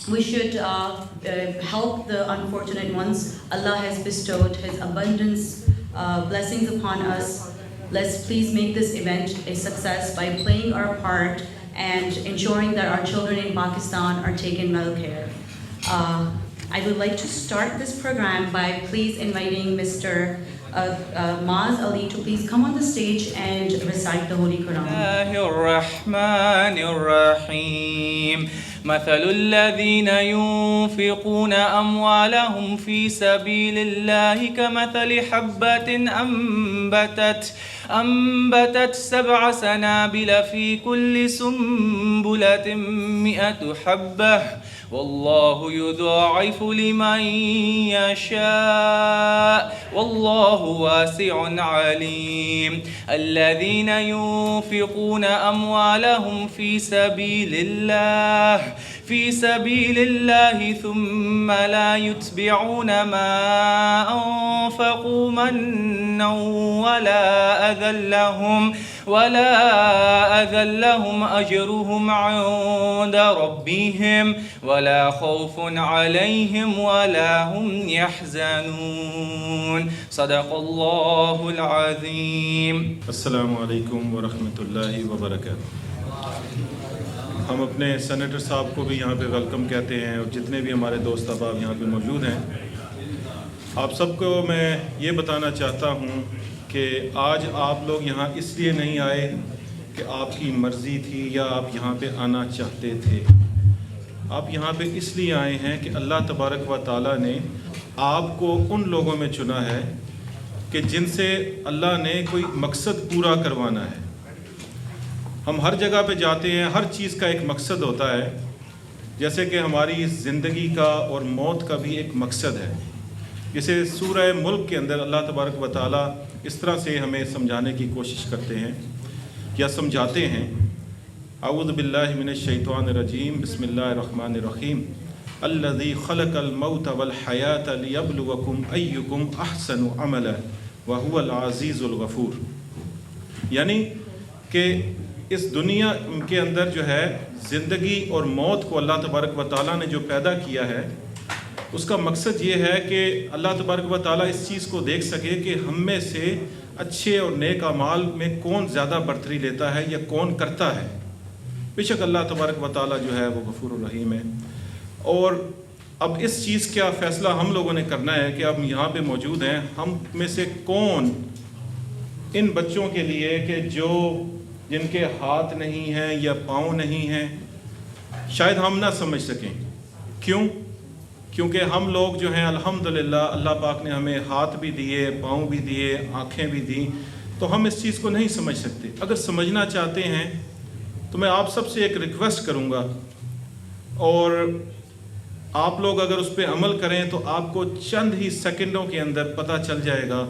we should help the unfortunate ones. Allah has bestowed His abundance blessings upon us. Let's please make this event a success by playing our part and ensuring that our children in Pakistan are taken well care. I would like to start this program by please inviting Mr. Maaz Ali to please come on the stage and recite the Holy Quran. Bismillahirrahmanirrahim. مثل الذين ينفقون أموالهم في سبيل الله كمثل حبة أنبتت 7 سنابل في كل سنبلة 100 حبة والله يضاعف لمن يشاء والله واسع عليم. الذين ينفقون أموالهم في سبيل الله ثم لا يتبعون ما أنفقوا منا ولا أذى لهم أجرهم عند ربهم ولا خوف عليهم ولا هم يحزنون. صدق الله العظيم. السلام علیکم ورحمۃ اللہ وبرکاتہ. ہم اپنے سینیٹر صاحب کو بھی یہاں پہ ویلکم کہتے ہیں اور جتنے بھی ہمارے دوست احباب یہاں پہ موجود ہیں. آپ سب کو میں یہ بتانا چاہتا ہوں کہ آج آپ لوگ یہاں اس لیے نہیں آئے کہ آپ کی مرضی تھی یا آپ یہاں پہ آنا چاہتے تھے. آپ یہاں پہ اس لیے آئے ہیں کہ اللہ تبارک و تعالیٰ نے آپ کو ان لوگوں میں چنا ہے کہ جن سے اللہ نے کوئی مقصد پورا کروانا ہے. ہم ہر جگہ پہ جاتے ہیں, ہر چیز کا ایک مقصد ہوتا ہے, جیسے کہ ہماری زندگی کا اور موت کا بھی ایک مقصد ہے. جسے سورہ ملک کے اندر اللہ تبارک و تعالیٰ اس طرح سے ہمیں سمجھانے کی کوشش کرتے ہیں یا سمجھاتے ہیں. اعوذ باللہ من الشیطان الرجیم. بسم اللہ الرحمن الرحیم. الذی خلق الموت والحیاۃ لیبلوکم ایکم احسن عملا وہو العزیز الغفور. یعنی کہ اس دنیا کے اندر جو ہے زندگی اور موت کو اللہ تبارک و تعالیٰ نے جو پیدا کیا ہے, اس کا مقصد یہ ہے کہ اللہ تبارک و تعالیٰ اس چیز کو دیکھ سکے کہ ہم میں سے اچھے اور نیک اعمال میں کون زیادہ برتری لیتا ہے یا کون کرتا ہے. بے شک اللہ تبارک و تعالیٰ جو ہے وہ غفور الرحیم ہے. اور اب اس چیز کا فیصلہ ہم لوگوں نے کرنا ہے کہ اب یہاں پہ موجود ہیں, ہم میں سے کون ان بچوں کے لیے کہ جن کے ہاتھ نہیں ہیں یا پاؤں نہیں ہیں, شاید ہم نہ سمجھ سکیں. کیونکہ ہم لوگ جو ہیں الحمدللہ اللہ پاک نے ہمیں ہاتھ بھی دیے, پاؤں بھی دیے, آنکھیں بھی دیں, تو ہم اس چیز کو نہیں سمجھ سکتے. اگر سمجھنا چاہتے ہیں تو میں آپ سب سے ایک ریکویسٹ کروں گا, اور آپ لوگ اگر اس پہ عمل کریں تو آپ کو چند ہی سیکنڈوں کے اندر پتہ چل جائے گا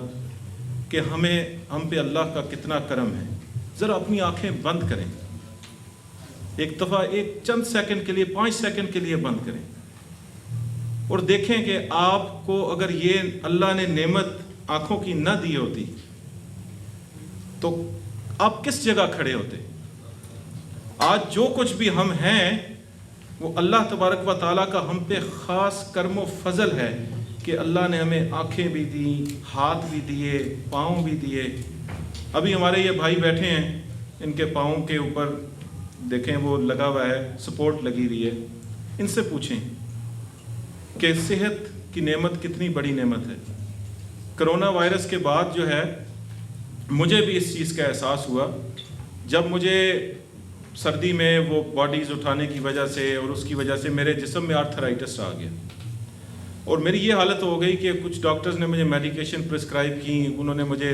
کہ ہم پہ اللہ کا کتنا کرم ہے. ذرا اپنی آنکھیں بند کریں, ایک دفعہ چند سیکنڈ کے لیے, 5 سیکنڈ کے لیے بند کریں اور دیکھیں کہ آپ کو اگر یہ اللہ نے نعمت آنکھوں کی نہ دی ہوتی تو آپ کس جگہ کھڑے ہوتے. آج جو کچھ بھی ہم ہیں وہ اللہ تبارک و تعالیٰ کا ہم پہ خاص کرم و فضل ہے کہ اللہ نے ہمیں آنکھیں بھی دیں, ہاتھ بھی دیے, پاؤں بھی دیے. ابھی ہمارے یہ بھائی بیٹھے ہیں, ان کے پاؤں کے اوپر دیکھیں وہ لگا ہوا ہے, سپورٹ لگی ہوئی ہے. ان سے پوچھیں کہ صحت کی نعمت کتنی بڑی نعمت ہے. کرونا وائرس کے بعد جو ہے مجھے بھی اس چیز کا احساس ہوا, جب مجھے سردی میں وہ باڈیز اٹھانے کی وجہ سے اور اس کی وجہ سے میرے جسم میں آرتھرائٹس آ گیا, اور میری یہ حالت ہو گئی کہ کچھ ڈاکٹرز نے مجھے میڈیکیشن پرسکرائب کی. انہوں نے مجھے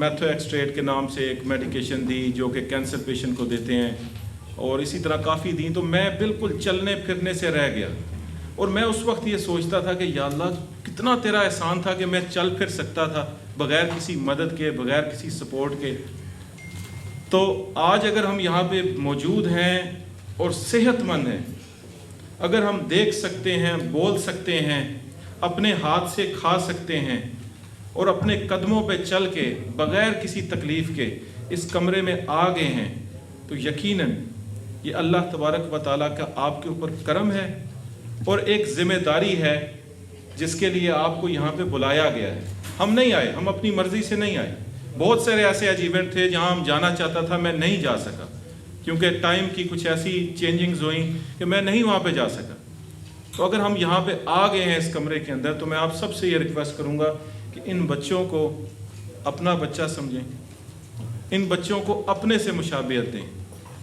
میتھو ایکسٹریٹ کے نام سے ایک میڈیکیشن دی جو کہ کینسر پیشنٹ کو دیتے ہیں, اور اسی طرح کافی دیں. تو میں بالکل چلنے پھرنے سے رہ گیا, اور میں اس وقت یہ سوچتا تھا کہ یا اللہ کتنا تیرا احسان تھا کہ میں چل پھر سکتا تھا بغیر کسی مدد کے, بغیر کسی سپورٹ کے. تو آج اگر ہم یہاں پہ موجود ہیں اور صحت مند ہیں, اگر ہم دیکھ سکتے ہیں, بول سکتے ہیں, اپنے ہاتھ سے کھا سکتے ہیں اور اپنے قدموں پہ چل کے بغیر کسی تکلیف کے اس کمرے میں آ گئے ہیں, تو یہ اللہ تبارک و تعالیٰ کا آپ کے اوپر کرم ہے اور ایک ذمہ داری ہے جس کے لیے آپ کو یہاں پہ بلایا گیا ہے. ہم نہیں آئے, ہم اپنی مرضی سے نہیں آئے. بہت سارے ایسے ایونٹ تھے جہاں ہم جانا چاہتا تھا, میں نہیں جا سکا کیونکہ ٹائم کی کچھ ایسی چینجنگز ہوئیں کہ میں نہیں وہاں پہ جا سکا. تو اگر ہم یہاں پہ آ گئے ہیں اس کمرے کے اندر, تو میں آپ سب سے یہ ریکویسٹ کروں گا کہ ان بچوں کو اپنا بچہ سمجھیں, ان بچوں کو اپنے سے مشابہت دیں.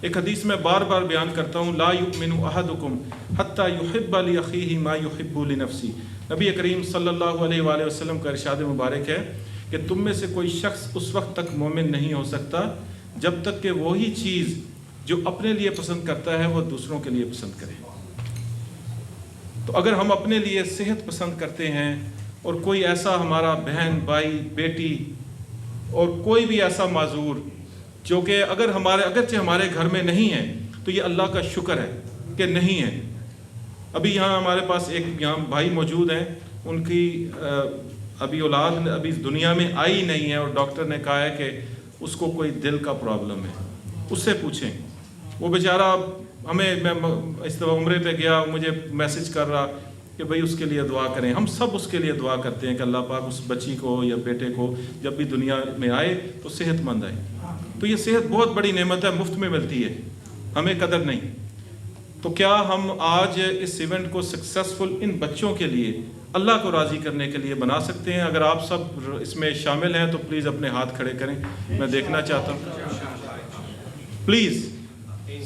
ایک حدیث میں بار بار بیان کرتا ہوں, لا یؤمن احدکم حتی یحب لاخیہ ما یحب لنفسہ. نبی کریم صلی اللہ علیہ وآلہ وسلم کا ارشاد مبارک ہے کہ تم میں سے کوئی شخص اس وقت تک مومن نہیں ہو سکتا جب تک کہ وہی چیز جو اپنے لیے پسند کرتا ہے وہ دوسروں کے لیے پسند کرے. تو اگر ہم اپنے لیے صحت پسند کرتے ہیں اور کوئی ایسا ہمارا بہن, بھائی, بیٹی اور کوئی بھی ایسا معذور جو کہ اگرچہ ہمارے گھر میں نہیں ہے, تو یہ اللہ کا شکر ہے کہ نہیں ہے. ابھی یہاں ہمارے پاس ایک یہاں بھائی موجود ہیں, ان کی ابھی اولاد ابھی دنیا میں آئی نہیں ہے اور ڈاکٹر نے کہا ہے کہ اس کو کوئی دل کا پرابلم ہے. اس سے پوچھیں, وہ بیچارہ میں اس طرح عمرے پہ گیا, مجھے میسج کر رہا کہ بھئی اس کے لیے دعا کریں. ہم سب اس کے لیے دعا کرتے ہیں کہ اللہ پاک اس بچی کو یا بیٹے کو جب بھی دنیا میں آئے تو صحت مند آئے. تو یہ صحت بہت بڑی نعمت ہے, مفت میں ملتی ہے, ہمیں قدر نہیں. تو کیا ہم آج اس ایونٹ کو سکسیسفل ان بچوں کے لیے اللہ کو راضی کرنے کے لیے بنا سکتے ہیں؟ اگر آپ سب اس میں شامل ہیں تو پلیز اپنے ہاتھ کھڑے کریں, میں دیکھنا چاہتا ہوں. پلیز,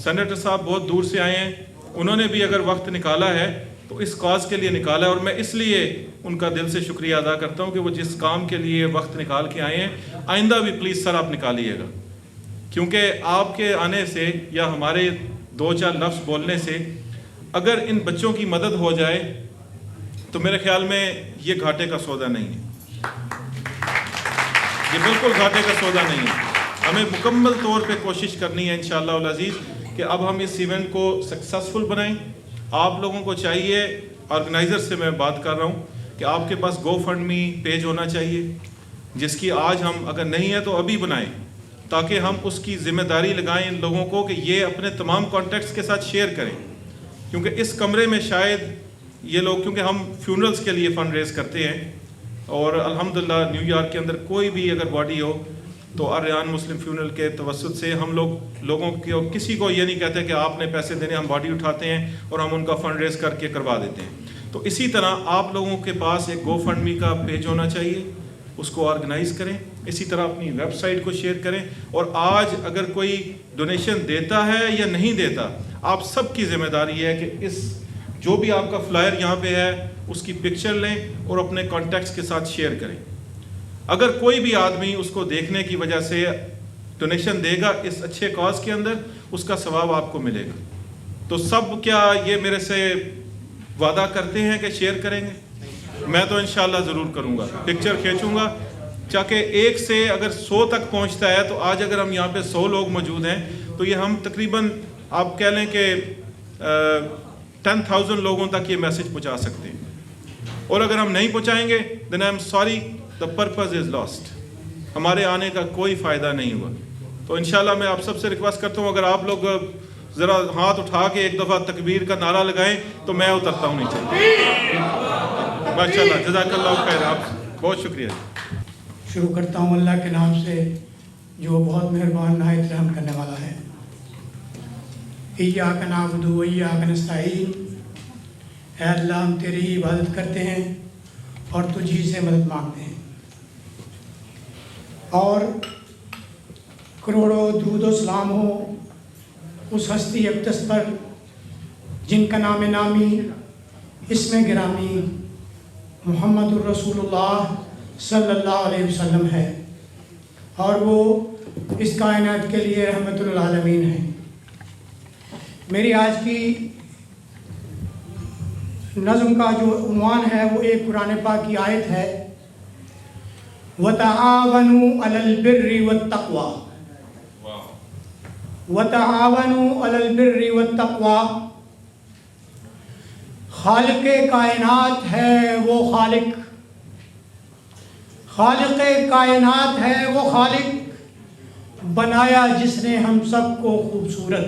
سینیٹر صاحب بہت دور سے آئے ہیں, انہوں نے بھی اگر وقت نکالا ہے تو اس کاز کے لیے نکالا ہے, اور میں اس لیے ان کا دل سے شکریہ ادا کرتا ہوں کہ وہ جس کام کے لیے وقت نکال کے آئے ہیں. آئندہ بھی پلیز سر آپ نکالیے گا, کیونکہ آپ کے آنے سے یا ہمارے 2-4 لفظ بولنے سے اگر ان بچوں کی مدد ہو جائے تو میرے خیال میں یہ گھاٹے کا سودا نہیں ہے, یہ بالکل گھاٹے کا سودا نہیں ہے. ہمیں مکمل طور پہ کوشش کرنی ہے انشاءاللہ العزیز کہ اب ہم اس ایونٹ کو سکسیسفل بنائیں. آپ لوگوں کو چاہیے, آرگنائزر سے میں بات کر رہا ہوں, کہ آپ کے پاس گو فنڈ می پیج ہونا چاہیے, جس کی آج ہم اگر نہیں ہے تو ابھی بنائیں, تاکہ ہم اس کی ذمہ داری لگائیں ان لوگوں کو کہ یہ اپنے تمام کانٹیکٹس کے ساتھ شیئر کریں. کیونکہ اس کمرے میں شاید یہ لوگ, کیونکہ ہم فیونرلز کے لیے فنڈ ریز کرتے ہیں, اور الحمدللہ نیو یارک کے اندر کوئی بھی اگر باڈی ہو تو الریان مسلم فیونرل کے توسط سے ہم لوگوں کو کسی کو یہ نہیں کہتے کہ آپ نے پیسے دینے, ہم باڈی اٹھاتے ہیں اور ہم ان کا فنڈ ریز کر کے کروا دیتے ہیں. تو اسی طرح آپ لوگوں کے پاس ایک گو فنڈ می کا پیج ہونا چاہیے, اس کو آرگنائز کریں. اسی طرح اپنی ویب سائٹ کو شیئر کریں, اور آج اگر کوئی ڈونیشن دیتا ہے یا نہیں دیتا, آپ سب کی ذمہ داری ہے کہ اس جو بھی آپ کا فلائر یہاں پہ ہے اس کی پکچر لیں اور اپنے کانٹیکٹس کے ساتھ شیئر کریں. اگر کوئی بھی آدمی اس کو دیکھنے کی وجہ سے ڈونیشن دے گا اس اچھے کاز کے اندر, اس کا ثواب آپ کو ملے گا. تو سب کیا یہ میرے سے وعدہ کرتے ہیں کہ شیئر کریں گے؟ میں تو انشاءاللہ ضرور کروں گا, پکچر کھینچوں گا, چاہے 1 سے اگر 100 تک پہنچتا ہے. تو آج اگر ہم یہاں پہ 100 لوگ موجود ہیں تو یہ ہم تقریباً آپ کہہ لیں کہ 10,000 لوگوں تک یہ میسج پہنچا سکتے ہیں. اور اگر ہم نہیں پہنچائیں گے then I'm sorry, the purpose is lost. ہمارے آنے کا کوئی فائدہ نہیں ہوا. تو انشاءاللہ میں آپ سب سے ریکویسٹ کرتا ہوں, اگر آپ لوگ ذرا ہاتھ اٹھا کے ایک دفعہ تکبیر کا نعرہ لگائیں تو میں اترتا ہوں نیچے. ماشاءاللہ, جزاک اللہ خیر, آپ بہت شکریہ. شروع کرتا ہوں اللہ کے نام سے جو بہت مہربان نہایت رحم کرنے والا ہے. ایاک نعبد و ایاک نستعین. اے اللہ, ہم تیری ہی عبادت کرتے ہیں اور تجھی سے مدد مانگتے ہیں, اور کروڑوں درود و سلام ہو اس ہستی اقدس پر جن کا نام نامی اسم گرامی محمد الرسول اللہ صلی اللہ علیہ وسلم ہے, اور وہ اس کائنات کے لیے رحمت للعالمین ہے. میری آج کی نظم کا جو عنوان ہے وہ ایک قرآن پاک کی آیت ہے, وَتَعَاوَنُوا عَلَى الْبِرِّ وَالتَّقْوَى. وَتَعَاوَنُوا عَلَى الْبِرِّ وَالتَّقْوَى. خالق کائنات ہے وہ خالق, خالق کائنات ہے وہ خالق, بنایا جس نے ہم سب کو خوبصورت.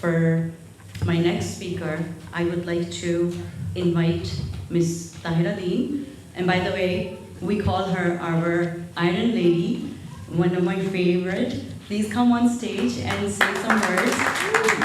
For my next speaker, I would like to invite Miss Tahira Deen. And by the way, we call her our Iron Lady, one of my favorite. Please come on stage and say some words.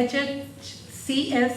HHCS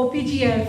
OPGF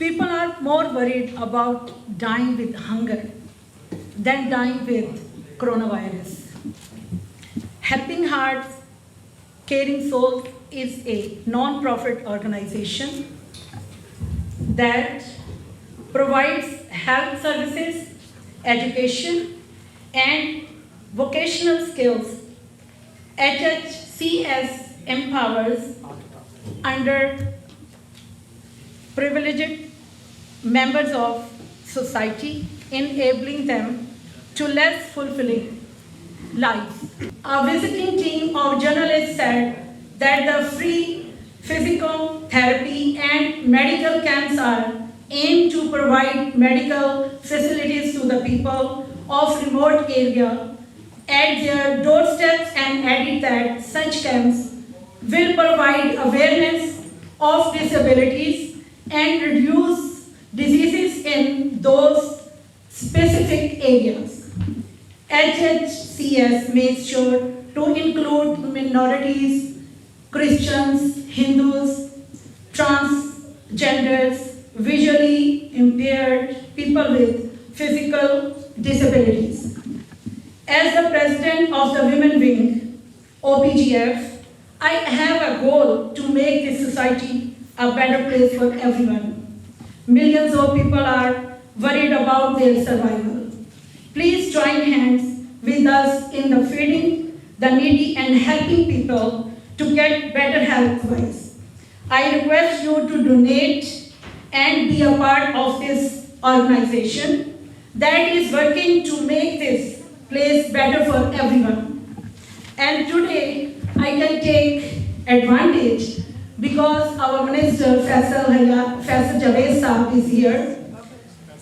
People are more worried about dying with hunger than dying with coronavirus. Helping Hearts, Caring Souls is a non-profit organization that provides health services, education, and vocational skills. HHCS empowers underprivileged members of society, enabling them to less fulfilling lives. A visiting team of journalists said that the free physical therapy and medical camps are aimed to provide medical facilities to the people of remote area at their doorsteps, and added that such camps will provide awareness of disabilities and reduce diseases in those specific areas. HHCS makes sure to include minorities, Christians, Hindus, transgenders, visually impaired, people with physical disabilities. As the president of the Women Wing, OPGF, I have a goal to make this society a better place for everyone. Millions of people are worried about their survival. Please join hands with us in the feeding the needy and helping people to get better health-wise. I request you to donate and be a part of this organization that is working to make this place better for everyone. And today, I can take advantage because our Minister Faisal Javed Saab is here.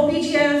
OPGF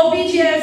OPGF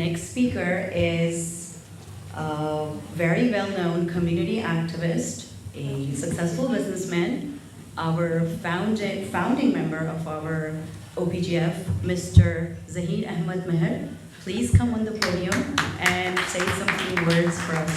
Next speaker is a very well-known community activist, a successful businessman, our founding member of our OPGF, Mr. Zahid Ahmed Meher. Please come on the podium and say some few words for us.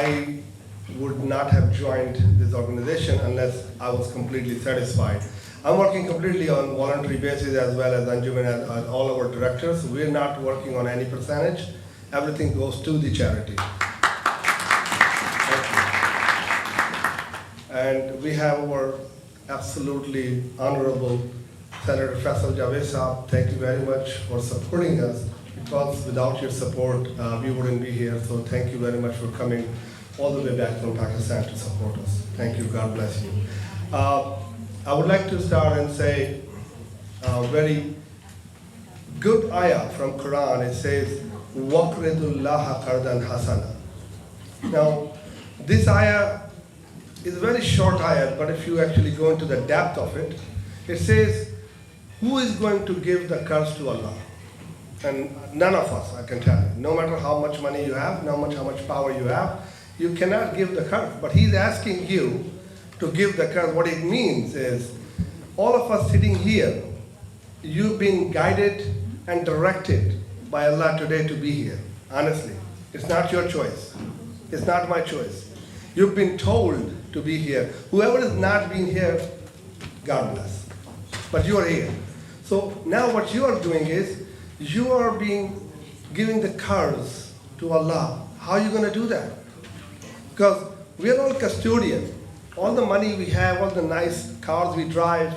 I would not have joined this organization unless I was completely satisfied. I'm working completely on voluntary basis as well as Anjuman and all our directors. We're not working on any percentage. Everything goes to the charity. And we have our absolutely honorable Senator Faisal Javed Saab. Thank you very much for supporting us, because without your support, we wouldn't be here. So thank you very much for coming all the way back from Pakistan to support us. Thank you. God bless you. I would like to start and say a very good ayah from Quran. It says, وَقْرِضُ اللَّهَ قَرْضًا حَسَنًا. Now, this ayah is a very short ayah, but if you actually go into the depth of it, it says, who is going to give the curse to Allah? And none of us, I can tell you. No matter how much money you have, no matter how much power you have, you cannot give the curse. But he's asking you to give the curse. What it means is, all of us sitting here, you've been guided and directed by Allah today to be here. Honestly, it's not your choice. It's not my choice. You've been told to be here. Whoever is not being here, God bless. But you are here. So now what you are doing is, you are giving the cards to Allah. How are you going to do that? Because we are all custodian. All the money we have, all the nice cars we drive,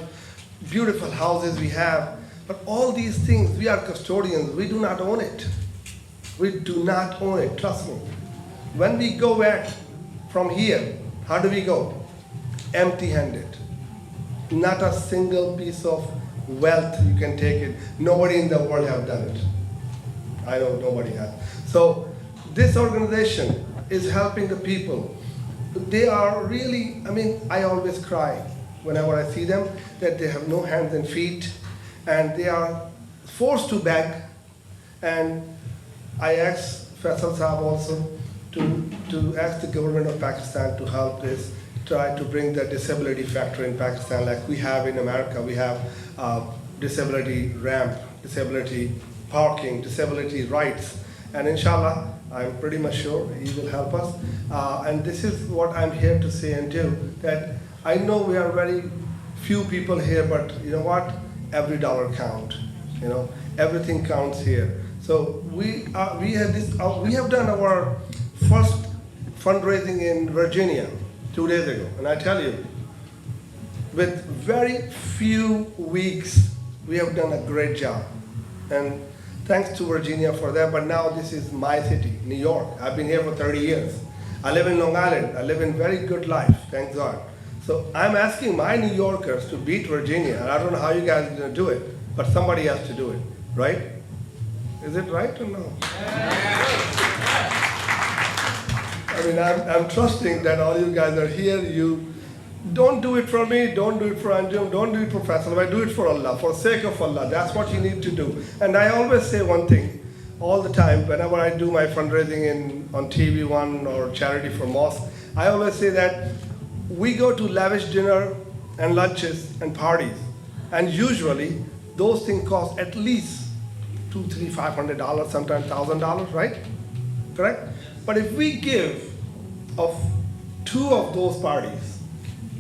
beautiful houses we have, but all these things, we are custodians. We do not own it. We do not own it, trust me. When we go back from here, how do we go? Empty-handed. Not a single piece of wealth you can take it. Nobody in the world have done it. I know nobody has. So this organization is helping the people. They are really, I always cry whenever I see them, that they have no hands and feet, and they are forced to beg. And I asked Faisal Saab also to ask the government of Pakistan to help this, try to bring the disability factor in Pakistan, like we have in America. We have disability ramp, disability parking, disability rights. And inshallah, I'm pretty much sure he will help us. And this is what I'm here to say and do, that I know we are very few people here, but you know what? Every dollar counts. Everything counts here. So we have done our first fundraising in Virginia 2 days ago, and I tell you, with very few weeks, we have done a great job. And thanks to Virginia for that, but now this is my city, New York. I've been here for 30 years. I live in Long Island. I live in very good life, thank God. So I'm asking my New Yorkers to beat Virginia, and I don't know how you guys are gonna do it, but somebody has to do it, right? Is it right or no? I'm trusting that all you guys are here. You don't do it for me, don't do it for Anjum, don't do it for Faisal, but do it for Allah, for the sake of Allah. That's what you need to do. And I always say one thing, all the time, whenever I do my fundraising on TV One or Charity for Mosque, I always say that we go to lavish dinner and lunches and parties, and usually those things cost at least $200, $300, $500, sometimes $1,000, right? Correct? But if we give of 2 of those parties,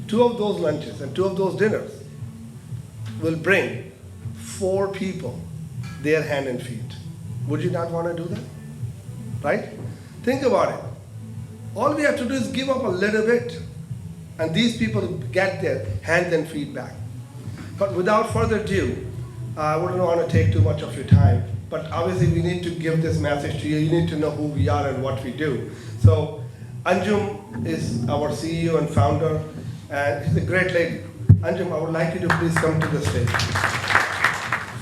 2 of those lunches, and 2 of those dinners, will bring 4 people their hand and feet. Would you not want to do that? Right? Think about it. All we have to do is give up a little bit, and these people get their hands and feet back. But without further ado, I wouldn't want to take too much of your time, but obviously we need to give this message to you. You need to know who we are and what we do. So Anjum is our CEO and founder, and she's a great lady. Anjum, I would like you to please come to the stage.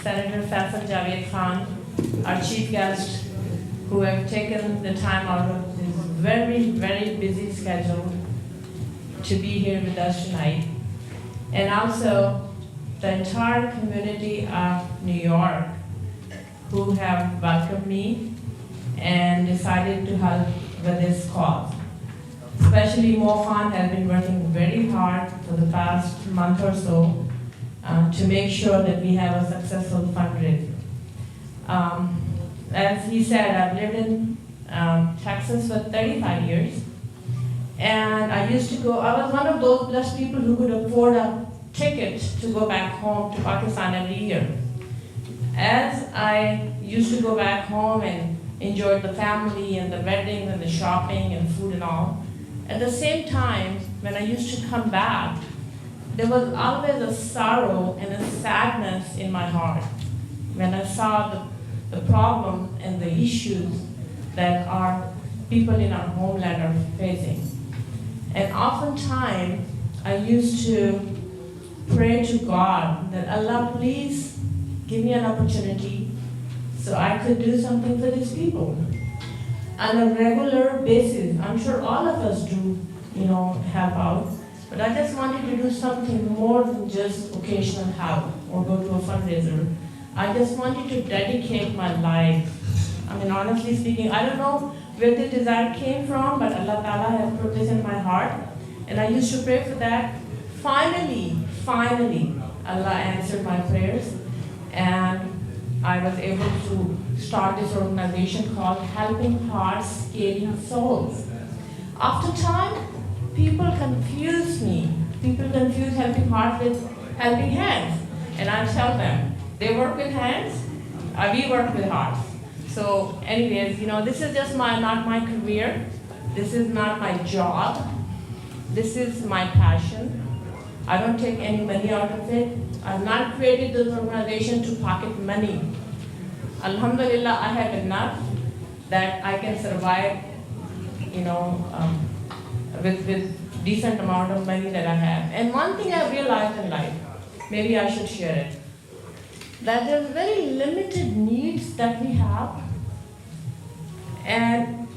Senator Faisal Javed Khan, our chief guest, who have taken the time out of his very, very busy schedule to be here with us tonight. And also the entire community of New York, who have welcomed me and decided to help with this cause. Especially Mo Khan has been working very hard for the past month or so to make sure that we have a successful fundraiser. As he said, I've lived in Texas for 35 years. And I was one of those blessed people who could afford a ticket to go back home to Pakistan every year. As I used to go back home and enjoyed the family and the weddings and the shopping and food and all, at the same time, when I used to come back, there was always a sorrow and a sadness in my heart when I saw the problem and the issues that our people in our homeland are facing. And oftentimes, I used to pray to God that Allah, please give me an opportunity so I could do something for these people. On a regular basis, I'm sure all of us do, help out, but I just wanted to do something more than just occasional help or go to a fundraiser. I just wanted to dedicate my life. Honestly speaking, I don't know where the desire came from, but Allah Ta'ala has put this in my heart, and I used to pray for that. Finally, Allah answered my prayers, and I was able to start this organization called Helping Hearts, Caring Souls. After time, people confuse me. People confuse Helping Hearts with Helping Hands. And I tell them, they work with hands, we work with hearts. So anyways, this is just not my career. This is not my job. This is my passion. I don't take any money out of it. I've not created this organization to pocket money. Alhamdulillah, I have enough that I can survive, with decent amount of money that I have. And one thing I've realized in life, maybe I should share it, that there's very limited needs that we have,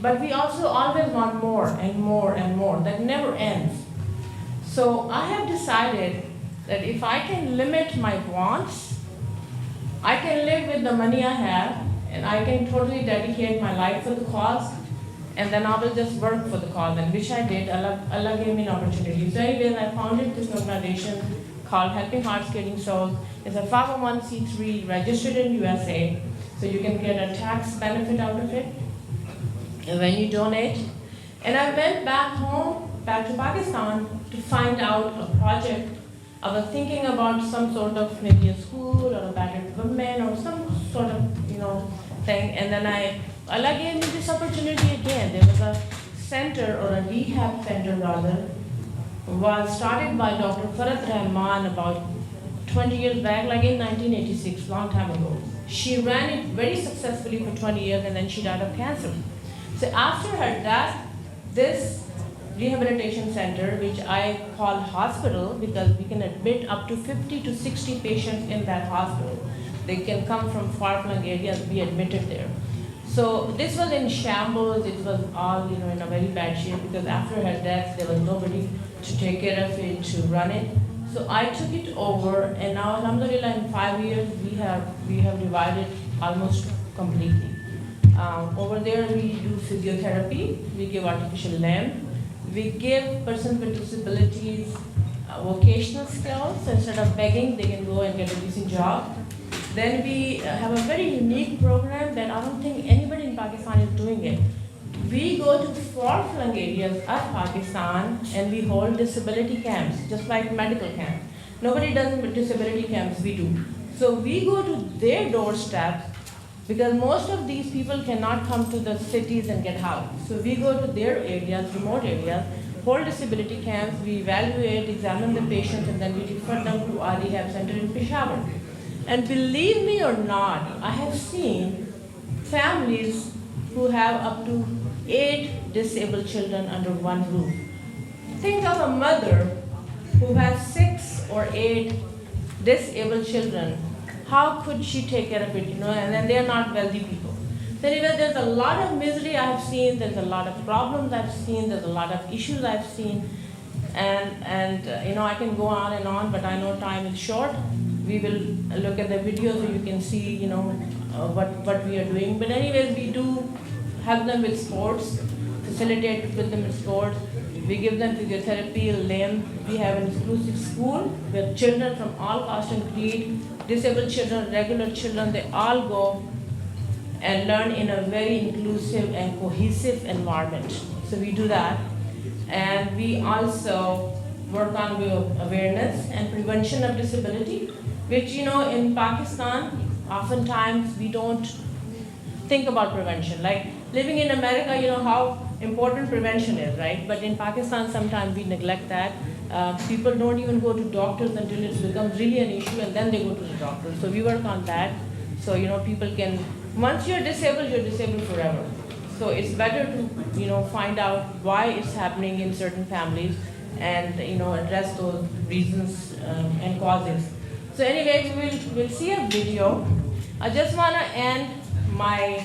but we also always want more and more and more. That never ends. So I have decided that if I can limit my wants, I can live with the money I have, and I can totally dedicate my life for the cause, and then I will just work for the cause, and which I did. Allah gave me an opportunity. So anyways, I founded this organization called Helping Hearts, Caring Souls. It's a 501c3 registered in USA, so you can get a tax benefit out of it when you donate. And I went back home, back to Pakistan, to find out a project. I was thinking about some sort of maybe a school or a battered women or some sort of thing, and then Allah gave me this opportunity again. There was a center, or a rehab center rather, was started by Dr. Farhat Rahman about 20 years back, like in 1986, long time ago. She ran it very successfully for 20 years, and then she died of cancer. So after her death, this rehabilitation center, which I call hospital, because we can admit up to 50 to 60 patients in that hospital. They can come from far-flung areas, be admitted there. So this was in shambles. It was all in a very bad shape, because after her death, there was nobody to take care of it, to run it. So I took it over, and now alhamdulillah, in 5 years, we have revived it almost completely. Over there, we do physiotherapy, we give artificial limb, we give persons with disabilities vocational skills. So instead of begging, they can go and get a decent job. Then we have a very unique program that I don't think anybody in Pakistan is doing it. We go to far-flung areas of Pakistan and we hold disability camps, just like medical camps. Nobody does disability camps, we do. So we go to their doorsteps, because most of these people cannot come to the cities and get help. So we go to their areas, remote areas, hold disability camps, we evaluate, examine the patients, and then we refer them to our rehab center in Peshawar. And believe me or not, I have seen families who have up to 8 disabled children under one roof. Think of a mother who has 6 or 8 disabled children. How could she take care of it, and then they are not wealthy people. So anyway, there's a lot of misery I've seen, there's a lot of problems I've seen, there's a lot of issues I've seen, and I can go on and on, but I know time is short. We will look at the video so you can see, what we are doing. But anyways, we do help them with sports, facilitate with them with sports. We give them physiotherapy, limb. We have an exclusive school where children from all caste and creed, disabled children, regular children, they all go and learn in a very inclusive and cohesive environment. So we do that. And we also work on awareness and prevention of disability, which, in Pakistan, oftentimes we don't think about prevention. Like living in America, how important prevention is, right? But in Pakistan, sometimes we neglect that. People don't even go to doctors until it becomes really an issue, and then they go to the doctor. So we work on that. So, people can, once you're disabled forever. So it's better to, find out why it's happening in certain families and, address those reasons and causes. So anyway, we'll see a video. I just want to end my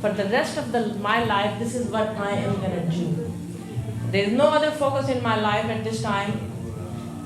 For the rest of my life, this is what I am going to do. There is no other focus in my life at this time.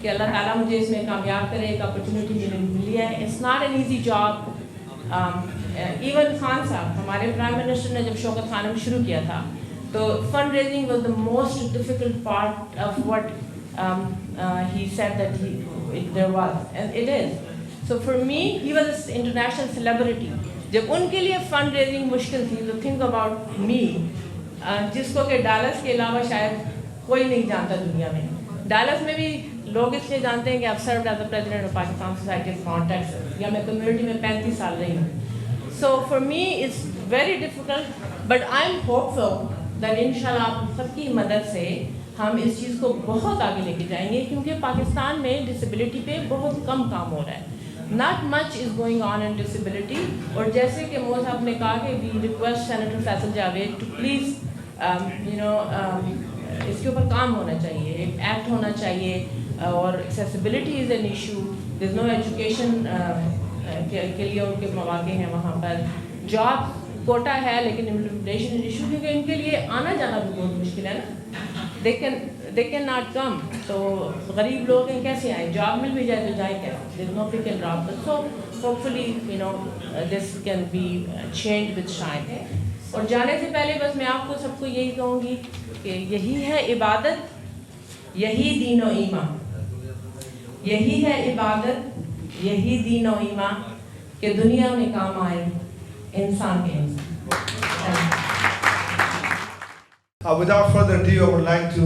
کہ اللہ تعالیٰ مجھے اس میں کامیاب کرے, ایک opportunity ملی ہے. It's not an easy job. Even Khan صاحب, ہمارے پرائم منسٹر نے جب شوکت خانم شروع کیا تھا تو fund raising was the most difficult part of what he said that there was, and it is. So for me, he was an international celebrity. جب ان کے لیے فنڈ ریزنگ مشکل تھی تو think about me, جس کو کہ ڈالس کے علاوہ شاید کوئی نہیں جانتا دنیا میں. ڈالس میں بھی لوگ اس لیے جانتے ہیں کہ I've served as the president of Pakistan Society of Mount Texas, یا میں کمیونٹی میں 35 سال رہی ہوں. So for me it's very difficult, but I'm hopeful that inshallah آپ سب کی مدد سے ہم اس چیز کو بہت آگے لے کے جائیں گے, کیونکہ پاکستان میں ڈسیبلٹی پہ بہت کم کام ہو رہا ہے. Not much is going on in disability. اور جیسے کہ مو صاحب نے کہا کہ we request Senator Faisal Javed to please اس کے اوپر کام ہونا چاہیے, ایک ایکٹ ہونا چاہیے. اور accessibility is an issue. There's no education کے لیے ان کے مواقع ہیں وہاں پر. جاب کوٹا ہے لیکن امپلیمنٹیشن ایشو, کیونکہ ان کے لیے آنا جانا بھی بہت مشکل ہے نا. they cannot come. تو غریب لوگ ہیں کیسے آئیں, جاب مل بھی جائے تو جائے کیسے, there is no pick and drop. So hopefully this can be changed with time. اور جانے سے پہلے بس میں آپ کو سب کو یہی کہوں گی کہ یہی ہے عبادت, یہی دین و ایمان. یہی ہے عبادت, یہی دین و ایمان, کہ دنیا میں کام آئے انسان کے انسان. Without further ado, I would like to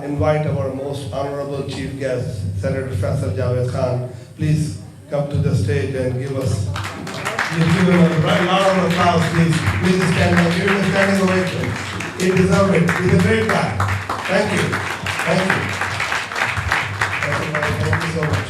invite our most honorable chief guest, Senator Faisal Javed Khan. Please come to the stage and give him a round of applause, please. Please stand up. Give him a standing ovation. He deserves it. He's a great guy. Thank you. Thank you. Thank you so much.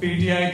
PTI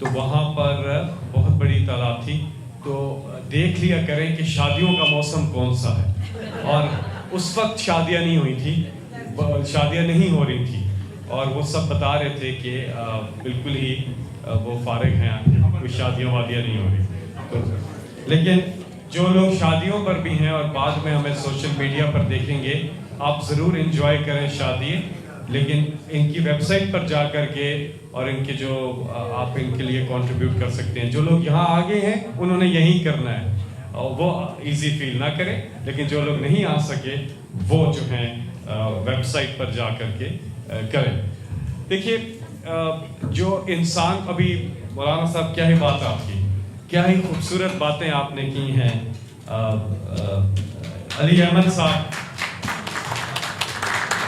تو وہاں پر بہت بڑی تعداد تھی. تو دیکھ لیا کریں کہ شادیوں کا موسم کون سا ہے. اور اس وقت شادیاں نہیں ہوئی تھی, شادیاں نہیں ہو رہی تھی, اور وہ سب بتا رہے تھے کہ بالکل ہی وہ فارغ ہیں, کوئی شادیاں وادیاں نہیں ہو رہی. لیکن جو لوگ شادیوں پر بھی ہیں اور بعد میں ہمیں سوشل میڈیا پر دیکھیں گے, آپ ضرور انجوائے کریں شادی, لیکن ان کی ویب سائٹ پر جا کر کے اور ان کے جو آپ ان کے لیے کنٹریبیوٹ کر سکتے ہیں. جو لوگ یہاں آگے ہیں انہوں نے یہی کرنا ہے, وہ ایزی فیل نہ کریں, لیکن جو لوگ نہیں آ سکے وہ جو ہیں ویب سائٹ پر جا کر کے کریں. دیکھیے جو انسان, ابھی مولانا صاحب کیا ہی بات آپ کی, کیا ہی خوبصورت باتیں آپ نے کی ہیں. علی احمد صاحب,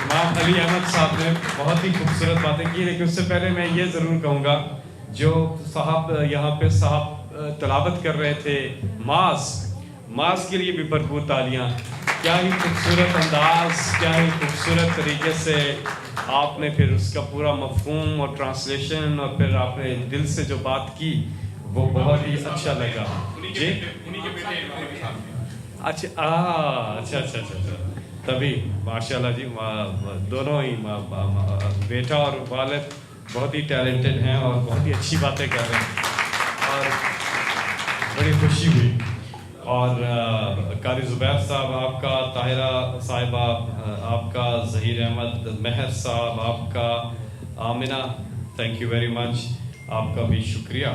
امام علی احمد صاحب نے بہت ہی خوبصورت باتیں کی, لیکن اس سے پہلے میں یہ ضرور کہوں گا, جو صاحب یہاں پہ صاحب تلاوت کر رہے تھے ماس کے لیے بھی بھرپور تالیاں. کیا ہی خوبصورت انداز, کیا ہی خوبصورت طریقے سے آپ نے پھر اس کا پورا مفہوم اور ٹرانسلیشن, اور پھر آپ نے دل سے جو بات کی وہ بہت ہی اچھا لگا. جی اچھا تبھی ماشاء اللہ جی, دونوں ہی بیٹا اور والد بہت ہی ٹیلنٹڈ ہیں اور بہت ہی اچھی باتیں کر رہے ہیں, اور بڑی خوشی ہوئی. اور قاری زبیر صاحب آپ کا, طاہرہ صاحبہ آپ کا, ظہیر احمد مہر صاحب آپ کا, Amna thank you very much, آپ کا بھی شکریہ.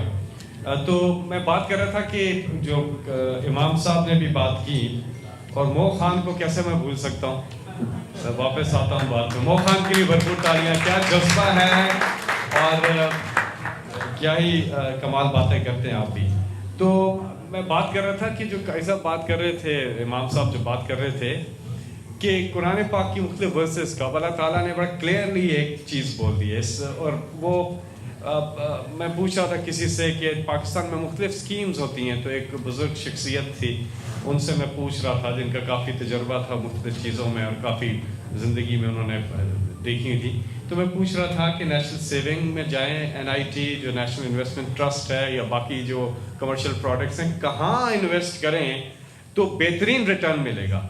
تو میں بات کر رہا تھا کہ جو امام صاحب نے بھی بات کی, اور مو خان کو کیسے میں بھول سکتا ہوں, واپس آتا ہوں بات میں. مو خان کے لیے بھرپور تالیاں, کیا جذبہ ہے اور کیا ہی کمال باتیں کرتے ہیں آپ بھی. تو میں بات کر رہا تھا کہ جو ایسا بات کر رہے تھے امام صاحب, جو بات کر رہے تھے کہ قرآن پاک کی مختلف ورسز کا اللہ تعالیٰ نے بڑا کلیئرلی ایک چیز بول دی ہے. اور وہ میں پوچھ رہا تھا کسی سے کہ پاکستان میں مختلف اسکیمز ہوتی ہیں, تو ایک بزرگ شخصیت تھی, ان سے میں پوچھ رہا تھا جن کا کافی تجربہ تھا مختلف چیزوں میں اور کافی زندگی میں انہوں نے دیکھی تھی. تو میں پوچھ رہا تھا کہ نیشنل سیونگ میں جائیں, NIT جو نیشنل انویسٹمنٹ ٹرسٹ ہے, یا باقی جو کمرشل پروڈکٹس ہیں, کہاں انویسٹ کریں تو بہترین ریٹرن ملے گا.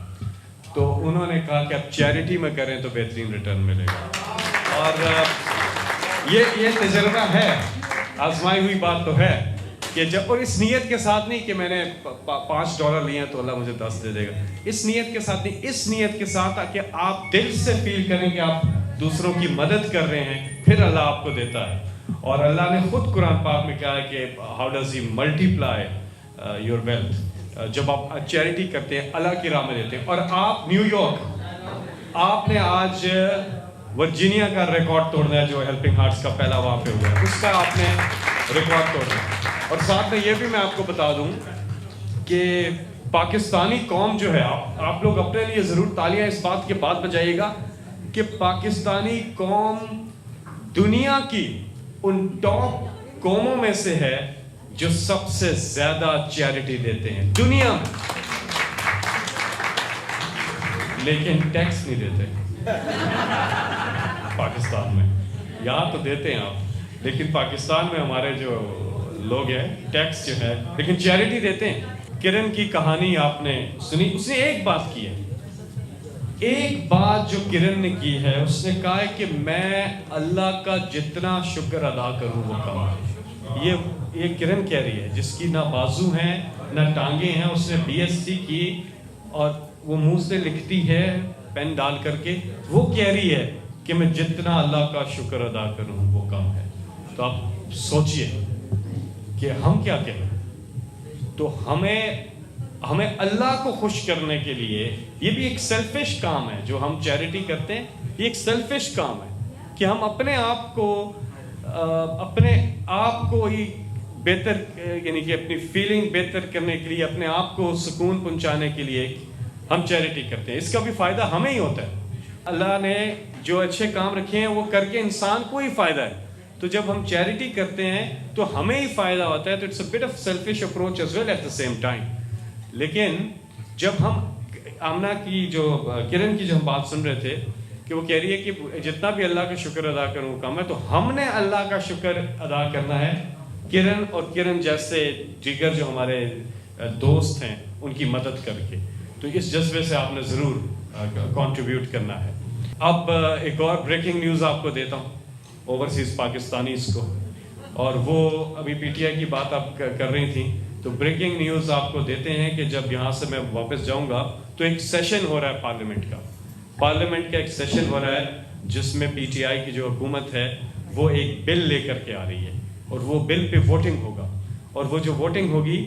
تو انہوں نے کہا کہ آپ چیریٹی میں کریں تو بہترین ریٹرن ملے گا. اور یہ تجربہ ہے, آزمائی ہوئی بات تو ہے کہ جب, اور اس نیت کے ساتھ نہیں کہ میں نے $5 لیے ہیں تو اللہ مجھے 10 دے دے گا, اس نیت کے ساتھ نہیں, اس نیت کے ساتھ کہ آپ دل سے فیل کریں کہ آپ دوسروں کی مدد کر رہے ہیں, پھر اللہ آپ کو دیتا ہے. اور اللہ نے خود قرآن پاک میں کہا ہے کہ how does he multiply your wealth, جب آپ چیریٹی کرتے ہیں اللہ کی راہ میں دیتے ہیں. اور آپ نیو یارک, آپ نے آج ورجینیا کا ریکارڈ توڑنا ہے, جو ہیلپنگ ہارٹس کا پہلا وہاں پہ ہوا ہے, اس کا آپ نے ریکارڈ توڑنا ہے. اور ساتھ میں یہ بھی میں آپ کو بتا دوں کہ پاکستانی قوم جو ہے, آپ لوگ اپنے لیے ضرور تالیاں اس بات کے بعد بجائیے گا کہ پاکستانی قوم دنیا کی ان ٹاپ قوموں میں سے ہے جو سب سے زیادہ چیریٹی دیتے ہیں دنیا میں, لیکن ٹیکس نہیں دیتے پاکستان میں. یہاں تو دیتے ہیں آپ, لیکن پاکستان میں ہمارے جو لوگ ہیں ٹیکس جو ہے, لیکن چیریٹی دیتے ہیں. کرن کی کہانی آپ نے سنی, اس نے ایک بات کی ہے, ایک بات جو کرن نے کی ہے, اس نے کہا ہے کہ میں اللہ کا جتنا شکر ادا کروں وہ کم ہے. یہ کرن کہہ رہی ہے, جس کی نہ بازو ہیں نہ ٹانگیں ہیں, اس نے BSc کی اور وہ منہ سے لکھتی ہے پین ڈال کر کے, وہ کہہ رہی ہے کہ میں جتنا اللہ کا شکر ادا کروں وہ کم ہے. تو آپ سوچئے کہ ہم کیا کہیں. تو ہمیں اللہ کو خوش کرنے کے لیے, یہ بھی ایک سیلفش کام ہے جو ہم چیریٹی کرتے ہیں, یہ ایک سیلفش کام ہے کہ ہم اپنے آپ کو ہی بہتر, یعنی کہ اپنی فیلنگ بہتر کرنے کے لیے, اپنے آپ کو سکون پہنچانے کے لیے ہم چیریٹی کرتے ہیں. اس کا بھی فائدہ ہمیں ہی ہوتا ہے. اللہ نے جو اچھے کام رکھے ہیں وہ کر کے انسان کو ہی فائدہ ہے, تو جب ہم چیریٹی کرتے ہیں تو ہمیں ہی فائدہ ہوتا ہے. تو it's a bit of selfish approach as well at the same time. لیکن جب ہم آمنہ کی جو کرن کی جو ہم بات سن رہے تھے کہ وہ کہہ رہی ہے کہ جتنا بھی اللہ کا شکر ادا کروں کم ہے, تو ہم نے اللہ کا شکر ادا کرنا ہے کرن اور کرن جیسے دیگر جو ہمارے دوست ہیں ان کی مدد کر کے. تو اس جذبے سے آپ نے ضرور کنٹریبیوٹ کرنا ہے. اب ایک اور بریکنگ نیوز آپ کو دیتا ہوں اوورسیز پاکستانیز کو, اور وہ ابھی پی ٹی آئی کی بات آپ کر رہی تھیں, تو بریکنگ نیوز آپ کو دیتے ہیں کہ جب یہاں سے میں واپس جاؤں گا تو ایک سیشن ہو رہا ہے پارلیمنٹ کا ایک سیشن ہو رہا ہے جس میں پی ٹی آئی کی جو حکومت ہے وہ ایک بل لے کر کے آ رہی ہے, اور وہ بل پہ ووٹنگ ہوگا, اور وہ جو ووٹنگ ہوگی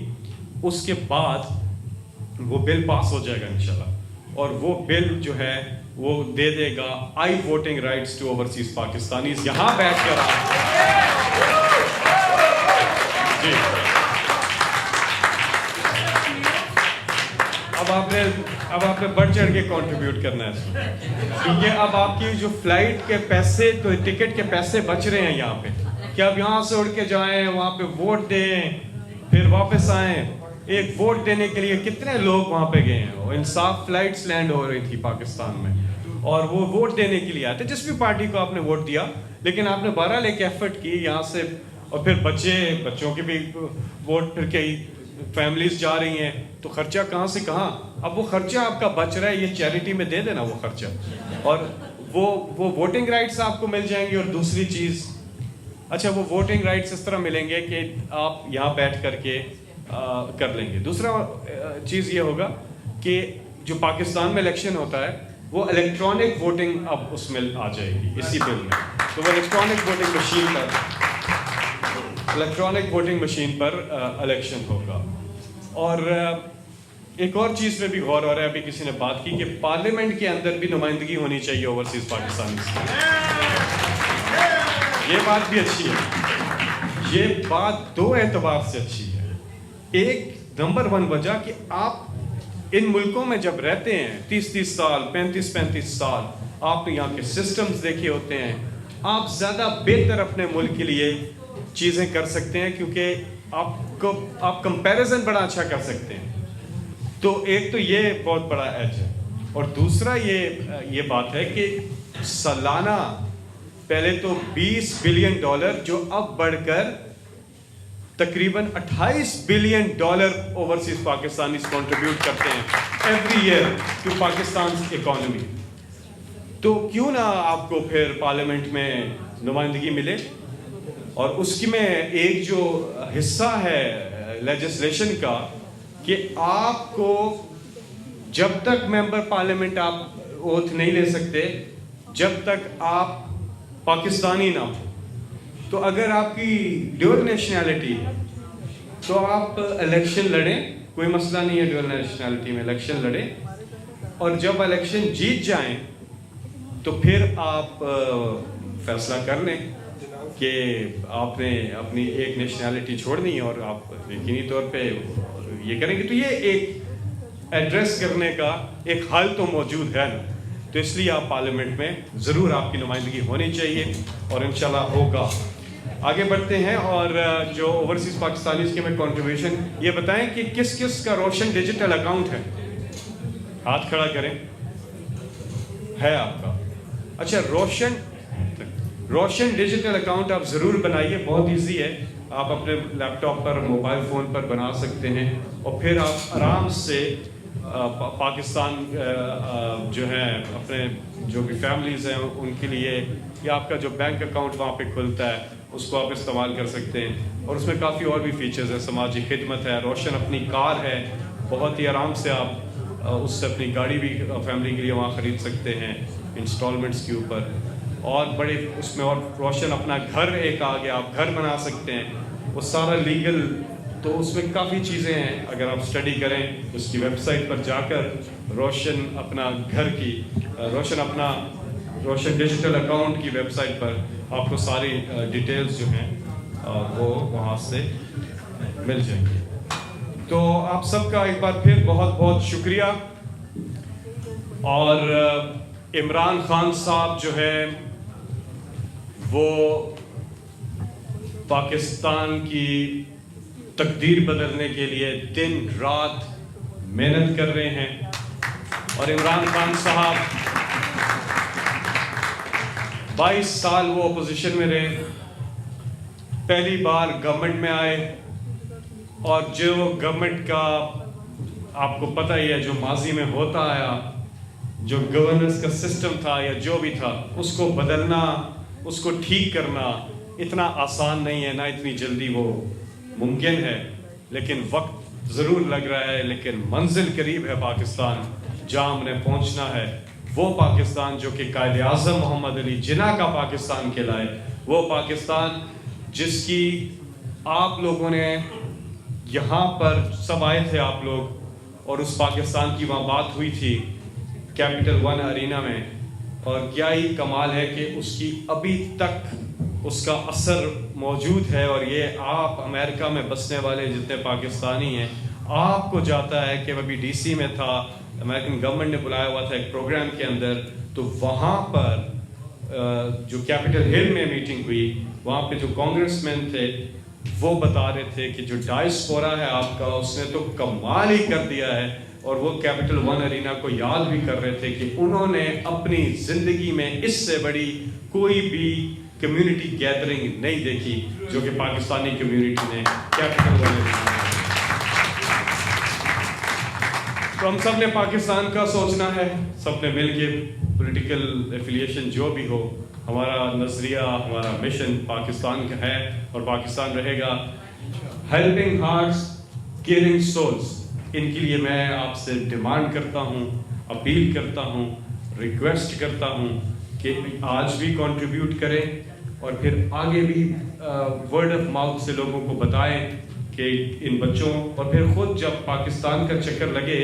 اس کے بعد وہ بل پاس ہو جائے گا انشاءاللہ, اور وہ بل جو ہے وہ دے دے گا I voting rights to overseas Pakistanis. یہاں بیٹھ کر جی اب آپ نے بڑھ چڑھ کے کنٹریبیوٹ کرنا ہے, کیونکہ اب آپ کی جو فلائٹ کے پیسے, تو ٹکٹ کے پیسے بچ رہے ہیں یہاں پہ, کہ آپ یہاں سے اڑ کے جائیں, وہاں پہ ووٹ دیں, پھر واپس آئیں. ایک ووٹ دینے کے لیے کتنے لوگ وہاں پہ گئے ہیں, انصاف فلائٹس لینڈ ہو رہی تھی پاکستان میں, اور وہ ووٹ دینے کے لیے آتے, جس بھی پارٹی کو آپ نے ووٹ دیا, لیکن آپ نے بہرحال ایک ایفرٹ کی یہاں سے, اور پھر بچوں کے بھی ووٹ, پھر کئی فیملیز جا رہی ہیں, تو خرچہ کہاں سے کہاں. اب وہ خرچہ آپ کا بچ رہا ہے, یہ چیریٹی میں دے دینا وہ خرچہ, اور وہ ووٹنگ رائٹس آپ کو مل جائیں گے. اور دوسری چیز, اچھا وہ ووٹنگ رائٹس اس طرح ملیں گے کہ آپ یہاں بیٹھ کر کے کر لیں گے. دوسرا چیز یہ ہوگا کہ جو پاکستان میں الیکشن ہوتا ہے وہ الیکٹرانک ووٹنگ اب اس میں آ جائے گی اسی بل میں, تو وہ الیکٹرانک ووٹنگ مشین پر الیکشن ہوگا. اور ایک اور چیز پہ بھی غور ہو رہا ہے, ابھی کسی نے بات کی کہ پارلیمنٹ کے اندر بھی نمائندگی ہونی چاہیے اوورسیز پاکستانیز کی. یہ بات بھی اچھی ہے, یہ بات دو اعتبار سے اچھی ہے. ایک نمبر 1 وجہ کہ آپ ان ملکوں میں جب رہتے ہیں 30 سال 35 سال, آپ نے یہاں کے سسٹمز دیکھے ہوتے ہیں, آپ زیادہ بہتر اپنے ملک کے لیے چیزیں کر سکتے ہیں, کیونکہ آپ کمپیریزن بڑا اچھا کر سکتے ہیں. تو ایک تو یہ بہت بڑا ایج ہے, اور دوسرا یہ بات ہے کہ سالانہ پہلے تو $20 بلین جو اب بڑھ کر تقریباً $28 بلین اوورسیز پاکستانیز کنٹریبیوٹ کرتے ہیں every year to Pakistan economy. تو کیوں نہ آپ کو پھر پارلیمنٹ میں نمائندگی ملے, اور اس کی میں ایک جو حصہ ہے لیجسلیشن کا, کہ آپ کو جب تک ممبر پارلیمنٹ آپ اوتھ نہیں لے سکتے جب تک آپ پاکستانی نہ ہو. تو اگر آپ کی ڈیول نیشنلٹی ہے تو آپ الیکشن لڑیں, کوئی مسئلہ نہیں ہے ڈیول نیشنلٹی میں الیکشن لڑیں, اور جب الیکشن جیت جائیں تو پھر آپ فیصلہ کر لیں کہ آپ نے اپنی ایک نیشنلٹی چھوڑنی ہے, اور آپ یقینی طور پہ یہ کریں گے. تو یہ ایک ایڈریس کرنے کا ایک حل تو موجود ہے نا, تو اس لیے آپ پارلیمنٹ میں ضرور آپ کی نمائندگی ہونی چاہیے, اور انشاءاللہ ہوگا. آگے بڑھتے ہیں, اور جو اوورسیز پاکستانیز کے میں کنٹریبیوشن, یہ بتائیں کہ کس کس کا روشن ڈیجیٹل اکاؤنٹ ہے, ہاتھ کھڑا کریں. ہے آپ کا؟ اچھا, روشن ڈیجیٹل اکاؤنٹ آپ ضرور بنائیے, بہت ایزی ہے, آپ اپنے لیپ ٹاپ پر موبائل فون پر بنا سکتے ہیں, اور پھر آپ آرام سے پاکستان جو ہے اپنے جو بھی فیملیز ہیں ان کے لیے, یا آپ کا جو بینک اکاؤنٹ وہاں پہ کھلتا ہے اس کو آپ استعمال کر سکتے ہیں. اور اس میں کافی اور بھی فیچرز ہیں, سماجی خدمت ہے, روشن اپنی کار ہے, بہت ہی آرام سے آپ اس سے اپنی گاڑی بھی فیملی کے لیے وہاں خرید سکتے ہیں انسٹالمنٹس کے اوپر. اور بڑے اس میں, اور روشن اپنا گھر ایک آ گیا, آپ گھر بنا سکتے ہیں, وہ سارا لیگل, تو اس میں کافی چیزیں ہیں. اگر آپ اسٹڈی کریں اس کی ویب سائٹ پر جا کر, روشن اپنا گھر کی, روشن ڈیجیٹل اکاؤنٹ کی ویب سائٹ پر آپ کو ساری ڈیٹیلز جو ہیں وہ وہاں سے مل جائیں گے. تو آپ سب کا ایک بار پھر بہت بہت شکریہ. اور عمران خان صاحب جو ہے وہ پاکستان کی تقدیر بدلنے کے لیے دن رات محنت کر رہے ہیں. اور عمران خان صاحب 22 سال وہ اپوزیشن میں رہے, پہلی بار گورنمنٹ میں آئے اور جو گورنمنٹ کا آپ کو پتہ ہی ہے جو ماضی میں ہوتا آیا، جو گورننس کا سسٹم تھا یا جو بھی تھا، اس کو بدلنا، اس کو ٹھیک کرنا اتنا آسان نہیں ہے، نہ اتنی جلدی وہ ممکن ہے، لیکن وقت ضرور لگ رہا ہے، لیکن منزل قریب ہے۔ پاکستان جہاں ہم نے پہنچنا ہے، وہ پاکستان جو کہ قائد اعظم محمد علی جناح کا پاکستان کہلائے، وہ پاکستان جس کی آپ لوگوں نے یہاں پر سب آئے تھے آپ لوگ، اور اس پاکستان کی وہاں بات ہوئی تھی کیپٹل ون ارینا میں، اور کیا ہی کمال ہے کہ اس کی ابھی تک اس کا اثر موجود ہے، اور یہ آپ امریکہ میں بسنے والے جتنے پاکستانی ہیں آپ کو جاتا ہے کہ ابھی ڈی سی میں تھا، امریکن گورنمنٹ نے بلایا ہوا تھا ایک پروگرام کے اندر، تو وہاں پر جو کیپٹل ہل میں میٹنگ ہوئی، وہاں پہ جو کانگریس مین تھے وہ بتا رہے تھے کہ جو ڈائسپورا ہے آپ کا، اس نے تو کمال ہی کر دیا ہے، اور وہ کیپٹل ون ارینا کو یاد بھی کر رہے تھے کہ انہوں نے اپنی زندگی میں اس سے بڑی کوئی بھی کمیونٹی گیدرنگ نہیں دیکھی جو کہ پاکستانی کمیونٹی نے کیپٹل ون ارینا۔ تو ہم سب نے پاکستان کا سوچنا ہے، سب نے مل کے پولیٹیکل ایفیلیشن جو بھی ہو، ہمارا نظریہ، ہمارا مشن پاکستان کا ہے اور پاکستان رہے گا۔ ہیلپنگ ہارٹس، کیئرنگ سولز، ان کے لیے میں آپ سے ڈیمانڈ کرتا ہوں، اپیل کرتا ہوں، ریکویسٹ کرتا ہوں کہ آج بھی کنٹریبیوٹ کریں، اور پھر آگے بھی ورڈ آف ماؤتھ سے لوگوں کو بتائیں کہ ان بچوں، اور پھر خود جب پاکستان کا چکر لگے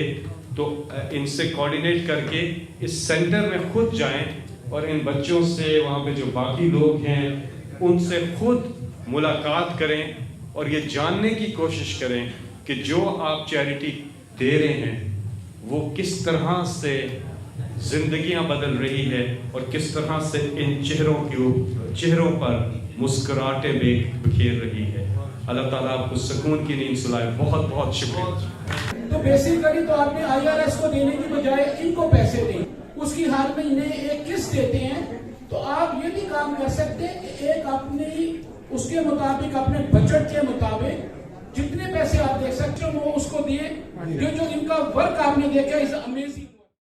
تو ان سے کوارڈینیٹ کر کے اس سینٹر میں خود جائیں اور ان بچوں سے، وہاں پہ جو باقی لوگ ہیں ان سے خود ملاقات کریں، اور یہ جاننے کی کوشش کریں کہ جو آپ چیریٹی دے رہے ہیں وہ کس طرح سے زندگیاں بدل رہی ہے، اور کس طرح سے ان چہروں پر مسکراہٹیں بکھیر رہی ہے۔ اللہ تعالیٰ آپ کو سکون کی نیند سلائے۔ بہت بہت شکریہ۔ تو بیسیکلی تو آپ نے IRS کو دینے کی بجائے ان کو پیسے دیں، اس کی حال میں انہیں ایک قسط دیتے ہیں، تو آپ یہ بھی کام کر سکتے ہیں کہ ایک اپنی اس کے مطابق، اپنے بجٹ کے مطابق جتنے پیسے آپ دے سکتے ہیں وہ اس کو دیے، جو ان کا ورک آپ نے دیکھا، اس امیزنگ